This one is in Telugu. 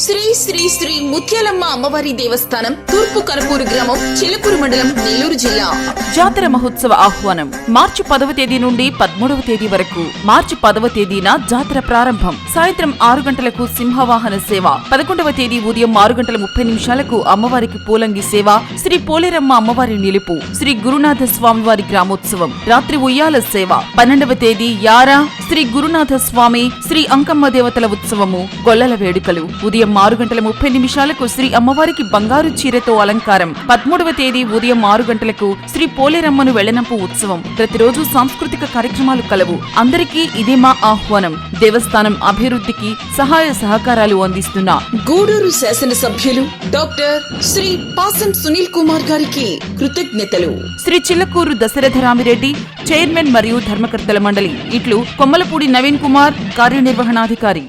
శ్రీ శ్రీ శ్రీ ముత్యాలమ్మ అమ్మవారి దేవస్థానం, తూర్పు కనపూరు గ్రామం, చిలకూరు మండలం, నెల్లూరు జిల్లా. జాతర మహోత్సవ ఆహ్వానం మార్చి 10వ తేదీ నుండి 13వ తేదీ వరకు. మార్చి 10వ తేదీన జాతర ప్రారంభం. సాయంత్రం 6 గంటలకు సింహవాహన సేవ. 11వ తేదీ ఉదయం 6:30 అమ్మవారికి పూలంగి సేవ. శ్రీ పోలేరమ్మ అమ్మవారి నిలుపు. శ్రీ గురునాథ స్వామివారి గ్రామోత్సవం. రాత్రి ఉయ్యాల సేవ. 12వ తేదీ యారా శ్రీ గురునాథ స్వామి, శ్రీ అంకమ్మ దేవతల ఉత్సవము, గొల్లల వేడుకలు. ఉదయం 6:30 శ్రీ అమ్మవారికి బంగారు చీరతో అలంకారం. 13వ తేదీ ఉదయం 6 గంటలకు శ్రీ పోలేరమ్మను వెళ్లనంపు ఉత్సవం. ప్రతిరోజు సాంస్కృతిక కార్యక్రమాలు కలవు. అందరికీ ఇదే మా ఆహ్వానం. దేవస్థానం అభివృద్ధికి సహాయ సహకారాలు అందిస్తున్న గూడూరు శాసనసభ్యులు డాక్టర్ శ్రీ పాసం సునీల్ కుమార్ గారికి కృతజ్ఞతలు. శ్రీ చిల్లకూరు దశరథరామిరెడ్డి, చైర్మన్ మరియు ధర్మకర్తల మండలి. ఇట్లు కొమ్మలపూడి నవీన్ కుమార్, కార్యనిర్వహణాధికారి.